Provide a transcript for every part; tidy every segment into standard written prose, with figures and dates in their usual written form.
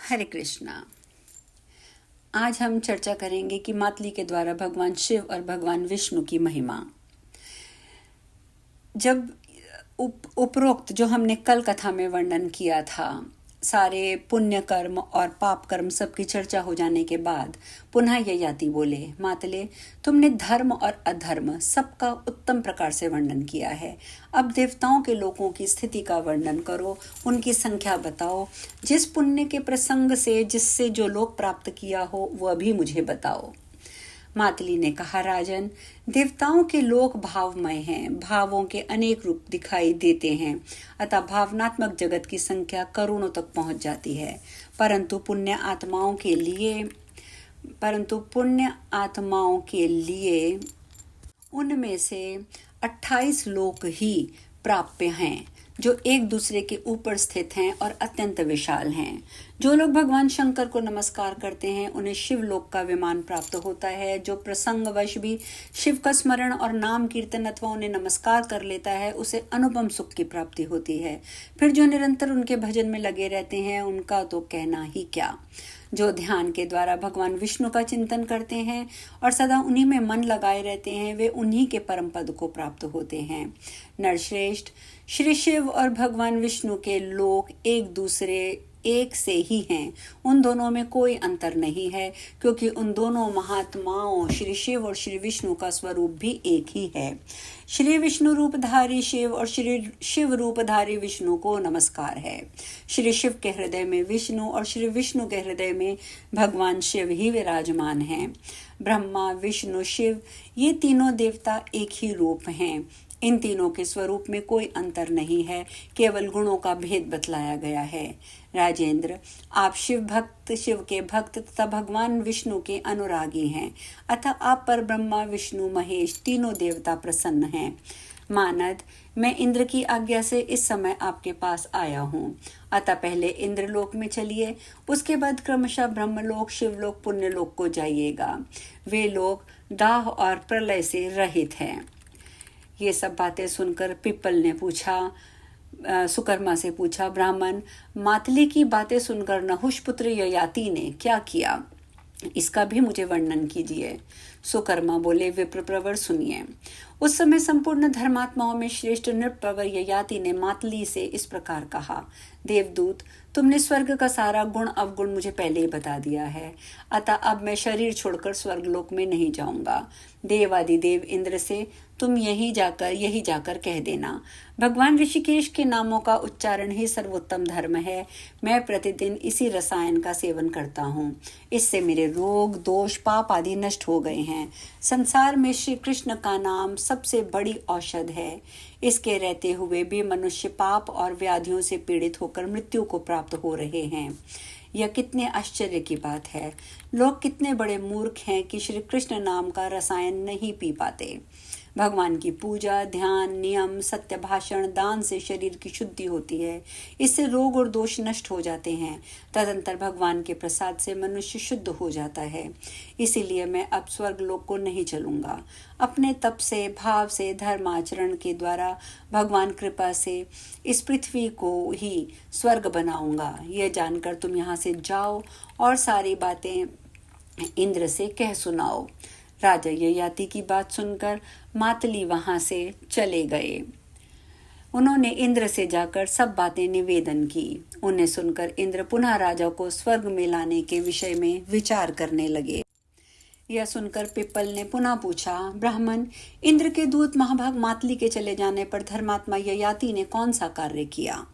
हरे कृष्णा। आज हम चर्चा करेंगे कि मातली के द्वारा भगवान शिव और भगवान विष्णु की महिमा। जब उपरोक्त जो हमने कल कथा में वर्णन किया था, सारे पुण्य कर्म और पाप कर्म सबकी चर्चा हो जाने के बाद पुनः ययाति बोले, मातले तुमने धर्म और अधर्म सबका उत्तम प्रकार से वर्णन किया है। अब देवताओं के लोगों की स्थिति का वर्णन करो, उनकी संख्या बताओ, जिस पुण्य के प्रसंग से जिससे जो लोक प्राप्त किया हो वह भी मुझे बताओ। मातली ने कहा, राजन, देवताओं के लोक भावमय हैं, भावों के अनेक रूप दिखाई देते हैं, अतः भावनात्मक जगत की संख्या करोड़ों तक पहुंच जाती है। परंतु पुण्य आत्माओं के लिए उनमें से 28 लोक ही प्राप्य हैं, जो एक दूसरे के ऊपर स्थित हैं और अत्यंत विशाल हैं। जो लोग भगवान शंकर को नमस्कार करते हैं उन्हें शिवलोक का विमान प्राप्त होता है। जो प्रसंगवश भी शिव का स्मरण और नाम कीर्तन अथवा उन्हें नमस्कार कर लेता है उसे अनुपम सुख की प्राप्ति होती है। फिर जो निरंतर उनके भजन में लगे रहते हैं उनका तो कहना ही क्या। जो ध्यान के द्वारा भगवान विष्णु का चिंतन करते हैं और सदा उन्हीं में मन लगाए रहते हैं वे उन्हीं के परम पद को प्राप्त होते हैं। नरश्रेष्ठ, श्री शिव और भगवान विष्णु के लोक एक दूसरे एक से ही हैं। उन दोनों में कोई अंतर नहीं है, क्योंकि उन दोनों महात्माओं श्री शिव और श्री विष्णु का स्वरूप भी एक ही है। श्री विष्णु रूपधारी शिव और श्री शिव रूपधारी विष्णु को नमस्कार है। श्री शिव के हृदय में विष्णु और श्री विष्णु के हृदय में भगवान शिव ही विराजमान हैं। ब्रह्मा, विष्णु, शिव ये तीनों देवता एक ही रूप हैं। इन तीनों के स्वरूप में कोई अंतर नहीं है, केवल गुणों का भेद बतलाया गया है। राजेंद्र, आप शिव के भक्त तथा भगवान विष्णु के अनुरागी हैं, अतः आप पर ब्रह्मा, विष्णु, महेश तीनों देवता प्रसन्न हैं। मानद, मैं इंद्र की आज्ञा से इस समय आपके पास आया हूँ, अतः पहले इंद्रलोक में चलिए, उसके बाद क्रमशः ब्रह्मलोक, शिवलोक, पुण्यलोक को जाइएगा। वे लोग दाह और प्रलय से रहित हैं। ये सब बातें सुनकर पिप्पल ने सुकर्मा से पूछा, ब्राह्मण, मातली की बातें सुनकर नहुषपुत्र ययाति ने क्या किया, इसका भी मुझे वर्णन कीजिए। सुकर्मा बोले, विप्रप्रवर, सुनिए। उस समय संपूर्ण धर्मात्माओं में श्रेष्ठ नृपप्रवर ययाति ने मातली से इस प्रकार कहा, देवदूत, तुमने स्वर्ग का सारा गुण अवगुण मुझे पहले ही बता दिया है, अतः अब मैं शरीर छोड़कर स्वर्गलोक में नहीं जाऊंगा। देवादिदेव इंद्र से तुम यही जाकर कह देना, भगवान ऋषिकेश के नामों का उच्चारण ही सर्वोत्तम धर्म है। मैं प्रतिदिन इसी रसायन का सेवन करता हूँ, इससे मेरे रोग, दोष, पाप आदि नष्ट हो गए हैं। संसार में श्री कृष्ण का नाम सबसे बड़ी औषध है। इसके रहते हुए भी मनुष्य पाप और व्याधियों से पीड़ित होकर मृत्यु को प्राप्त हो रहे हैं। यह कितने आश्चर्य की बात है। लोग कितने बड़े मूर्ख हैं कि श्री कृष्ण नाम का रसायन नहीं पी पाते। भगवान की पूजा, ध्यान, नियम, सत्य भाषण, दान से शरीर की शुद्धि होती है। इससे रोग और दोष नष्ट हो जाते हैं। तदंतर भगवान के प्रसाद से मनुष्य शुद्ध हो जाता है। इसीलिए मैं अब स्वर्गलोक को नहीं चलूंगा। अपने तप से, भाव से, धर्माचरण के द्वारा भगवान कृपा से इस पृथ्वी को ही स्वर्ग बनाऊंगा। यह जानकर तुम यहाँ से जाओ और सारी बातें इंद्र से कह सुनाओ। राजा ययाति की बात सुनकर मातली वहां से चले गए। उन्होंने इंद्र से जाकर सब बातें निवेदन की। उन्हें सुनकर इंद्र पुनः राजा को स्वर्ग में लाने के विषय में विचार करने लगे। यह सुनकर पिप्पल ने पुनः पूछा, ब्राह्मण, इंद्र के दूत महाभाग मातली के चले जाने पर धर्मात्मा ययाति ने कौन सा कार्य किया?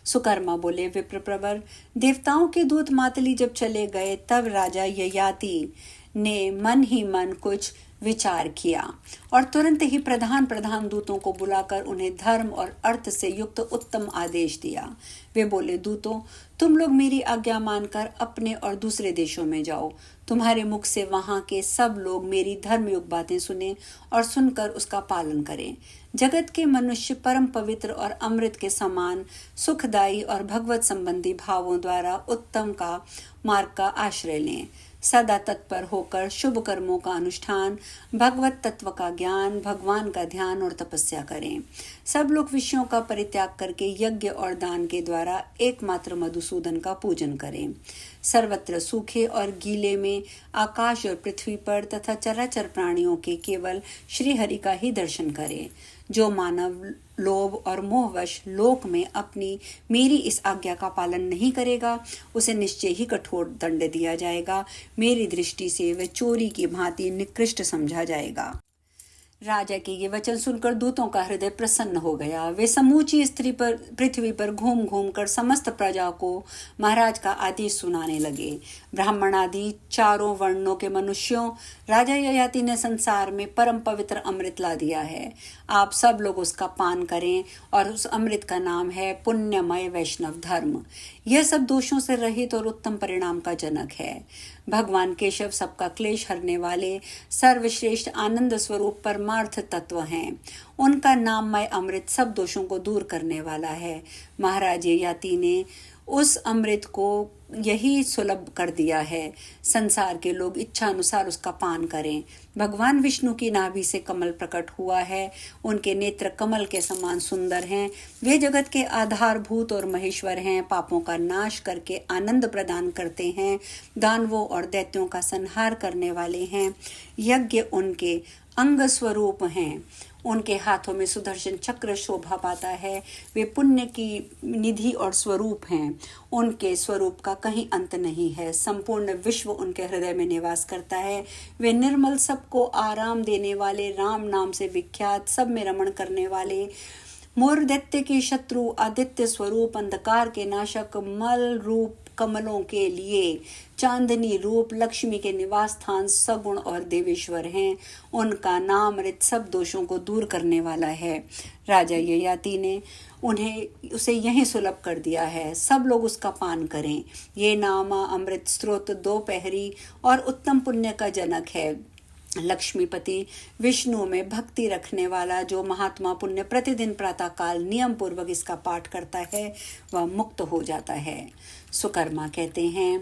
सुकर्मा बोले, विप्रप्रवर, देवताओं के दूत मातली जब चले गए तब राजा ययाति ने मन ही मन कुछ विचार किया और तुरंत ही प्रधान दूतों को बुलाकर उन्हें धर्म और अर्थ से युक्त उत्तम आदेश दिया। वे बोले, दूतों, तुम लोग मेरी आज्ञा मानकर अपने और दूसरे देशों में जाओ। तुम्हारे मुख से वहां के सब लोग मेरी धर्मयुक्त बातें सुने और सुनकर उसका पालन करें। जगत के मनुष्य परम पवित्र और अमृत के समान सुखदायी और भगवत संबंधी भावों द्वारा उत्तम का मार्ग का आश्रय लें। सदा तत्पर होकर शुभ कर्मों का अनुष्ठान, भगवत तत्व का ज्ञान, भगवान का ध्यान और तपस्या करें। सब लोग विषयों का परित्याग करके यज्ञ और दान के द्वारा एकमात्र मधुसूदन मधुसूदन का पूजन करें। सर्वत्र सूखे और गीले में, आकाश और पृथ्वी पर तथा चराचर प्राणियों के केवल श्री हरि का ही दर्शन करें। जो मानव लोभ और मोहवश लोक में अपनी मेरी इस आज्ञा का पालन नहीं करेगा, उसे निश्चय ही कठोर दंड दिया जाएगा। मेरी दृष्टि से वह चोरी की भांति निकृष्ट समझा जाएगा। राजा के ये वचन सुनकर दूतों का हृदय प्रसन्न हो गया। वे समूची पृथ्वी पर घूम घूम कर समस्त प्रजा को महाराज का आदेश सुनाने लगे। ब्राह्मण आदि चारों वर्णों के मनुष्यों, राजा ययाति ने संसार में परम पवित्र अमृत ला दिया है। आप सब लोग उसका पान करें और उस अमृत का नाम है पुण्यमय वैष्णव धर्म। यह सब दोषों से रहित और उत्तम परिणाम का जनक है। भगवान केशव सबका क्लेश हरने वाले सर्वश्रेष्ठ आनंद स्वरूप परमार्थ तत्व हैं। उनका नाममय अमृत सब दोषों को दूर करने वाला है। महाराज ययाति ने उस अमृत को यही सुलभ कर दिया है। संसार के लोग इच्छा अनुसार उसका पान करें। भगवान विष्णु की नाभि से कमल प्रकट हुआ है। उनके नेत्र कमल के समान सुंदर हैं। वे जगत के आधारभूत और महेश्वर हैं। पापों का नाश करके आनंद प्रदान करते हैं। दानवों और दैत्यों का संहार करने वाले हैं। यज्ञ उनके अंग स्वरूप हैं। उनके हाथों में सुदर्शन चक्र शोभा पाता है। वे पुण्य की निधि और स्वरूप हैं। उनके स्वरूप का कहीं अंत नहीं है। संपूर्ण विश्व उनके हृदय में निवास करता है। वे निर्मल, सबको आराम देने वाले, राम नाम से विख्यात, सब में रमण करने वाले, मोर दैत्य के शत्रु, आदित्य स्वरूप, अंधकार के नाशक, मल रूप कमलों के लिए चांदनी रूप, लक्ष्मी के निवास स्थान, सगुण और देवेश्वर हैं। उनका नाम अमृत सब दोषों को दूर करने वाला है। राजा ययाति ने उसे यहीं सुलभ कर दिया है। सब लोग उसका पान करें। ये नाम अमृत स्रोत दोपहरी और उत्तम पुण्य का जनक है। लक्ष्मीपति विष्णु में भक्ति रखने वाला जो महात्मा पुण्य प्रतिदिन प्रातःकाल नियम पूर्वक इसका पाठ करता है, वह मुक्त हो जाता है। सुकर्मा कहते हैं,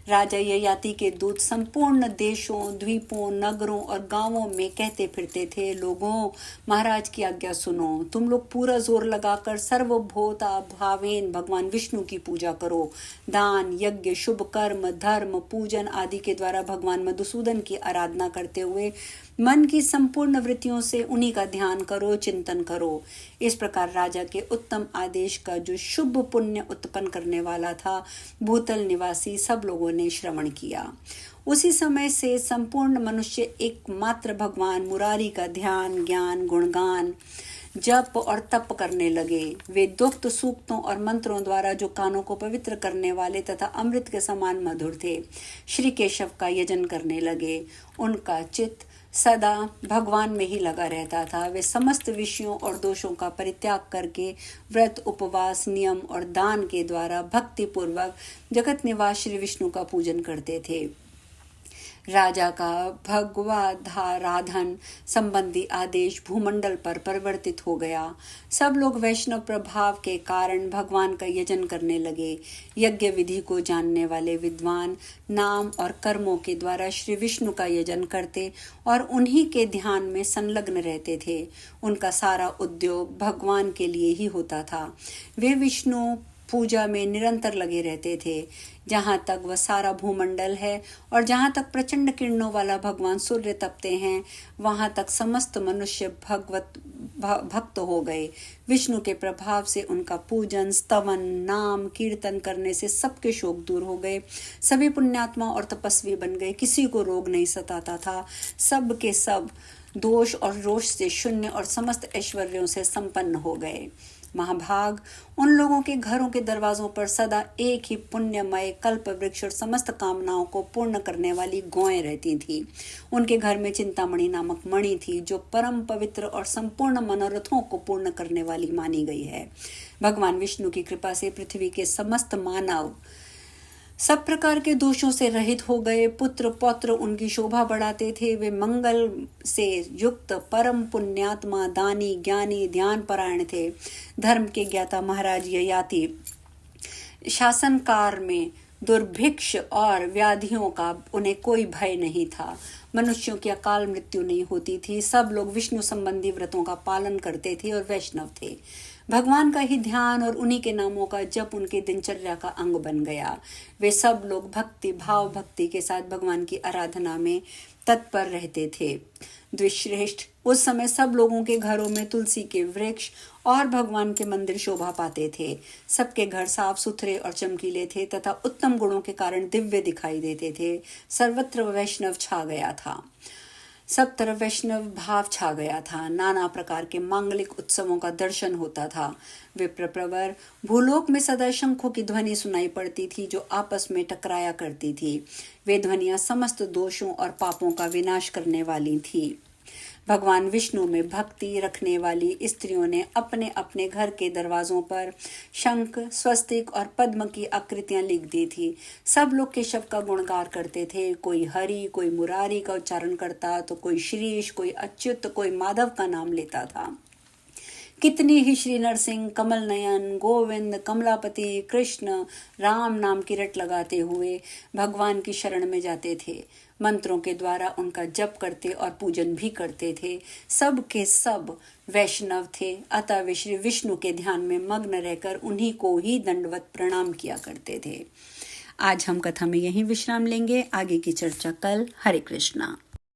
राजा ययाति के दूत संपूर्ण देशों, द्वीपों, नगरों और गांवों में कहते फिरते थे, लोगों, महाराज की आज्ञा सुनो। तुम लोग पूरा जोर लगाकर सर्वभूता भावेन भगवान विष्णु की पूजा करो। दान, यज्ञ, शुभ कर्म, धर्म, पूजन आदि के द्वारा भगवान मधुसूदन की आराधना करते हुए मन की संपूर्ण वृत्तियों से उन्हीं का ध्यान करो, चिंतन करो। इस प्रकार राजा के उत्तम आदेश का जो शुभ पुण्य उत्पन्न करने वाला था, भूतल निवासी सब लोगों ने श्रवण किया। उसी समय से संपूर्ण मनुष्य एकमात्र भगवान मुरारी का ध्यान, ज्ञान, गुणगान, जप और तप करने लगे। वे दुक्त सूक्तों और मंत्रों द्वारा जो कानों को पवित्र करने वाले तथा अमृत के समान मधुर थे, श्री केशव का यजन करने लगे। उनका चित्त सदा भगवान में ही लगा रहता था। वे समस्त विषयों और दोषों का परित्याग करके व्रत, उपवास, नियम और दान के द्वारा भक्ति पूर्वक जगत निवास श्री विष्णु का पूजन करते थे। राजा का भगवदाराधन संबंधी आदेश भूमंडल पर परिवर्तित हो गया। सब लोग वैष्णव प्रभाव के कारण भगवान का यजन करने लगे। यज्ञ विधि को जानने वाले विद्वान नाम और कर्मों के द्वारा श्री विष्णु का यजन करते और उन्हीं के ध्यान में संलग्न रहते थे। उनका सारा उद्योग भगवान के लिए ही होता था। वे विष्णु पूजा में निरंतर लगे रहते थे। जहाँ तक वह सारा भूमंडल है और जहाँ तक प्रचंड किरणों वाला भगवान सूर्य तपते हैं, वहाँ तक समस्त मनुष्य भक्त हो गए। विष्णु के प्रभाव से उनका पूजन, स्तवन, नाम, कीर्तन करने से सबके शोक दूर हो गए। सभी पुण्यात्मा और तपस्वी बन गए। किसी को रोग नहीं सताता था। सब के सब दोष और रोष से शून्य और समस्त ऐश्वर्यों से संपन्न हो गए। महाभाग उन लोगों के घरों के दरवाजों पर सदा एक ही पुण्यमय कल्प वृक्ष और समस्त कामनाओं को पूर्ण करने वाली गौएं रहती थी। उनके घर में चिंतामणि नामक मणि थी, जो परम पवित्र और संपूर्ण मनोरथों को पूर्ण करने वाली मानी गई है। भगवान विष्णु की कृपा से पृथ्वी के समस्त मानव सब प्रकार के दोषों से रहित हो गए। पुत्र पौत्र उनकी शोभा बढ़ाते थे। वे मंगल से युक्त परम पुण्यात्मा, दानी, ज्ञानी, ध्यान परायण थे। धर्म के ज्ञाता महाराज ययाति शासनकाल में दुर्भिक्ष और व्याधियों का उन्हें कोई भय नहीं था। मनुष्यों की अकाल मृत्यु नहीं होती थी। सब लोग विष्णु संबंधी व्रतों का पालन करते थे और वैष्णव थे। भगवान का ही ध्यान और उन्हीं के नामों का जप उनके दिनचर्या का अंग बन गया। वे सब लोग भक्ति के साथ भगवान की आराधना में तत्पर रहते थे। द्विश्रेष्ठ, उस समय सब लोगों के घरों में तुलसी के वृक्ष और भगवान के मंदिर शोभा पाते थे। सबके घर साफ सुथरे और चमकीले थे तथा उत्तम गुणों के कारण दिव्य दिखाई देते थे। सर्वत्र वैष्णव छा गया था, सब तरफ वैष्णव भाव छा गया था। नाना प्रकार के मांगलिक उत्सवों का दर्शन होता था। विप्र प्रवर, भूलोक में सदा शंखों की ध्वनि सुनाई पड़ती थी जो आपस में टकराया करती थी। वे ध्वनियां समस्त दोषों और पापों का विनाश करने वाली थी। भगवान विष्णु में भक्ति रखने वाली स्त्रियों ने अपने अपने घर के दरवाजों पर शंख, स्वस्तिक और पद्म की आकृतियां लिख दी थी। सब लोग केशव का गुणगान करते थे। कोई हरि, कोई मुरारी का उच्चारण करता, तो कोई श्रीश, कोई अच्युत, कोई माधव का नाम लेता था। कितनी ही श्री नरसिंह, कमल नयन, गोविंद, कमलापति, कृष्ण, राम नाम की रट लगाते हुए भगवान की शरण में जाते थे। मंत्रों के द्वारा उनका जप करते और पूजन भी करते थे। सब के सब वैष्णव थे, अतः वे श्री विष्णु के ध्यान में मग्न रहकर उन्हीं को ही दंडवत प्रणाम किया करते थे। आज हम कथा में यहीं विश्राम लेंगे, आगे की चर्चा कल। हरे कृष्णा।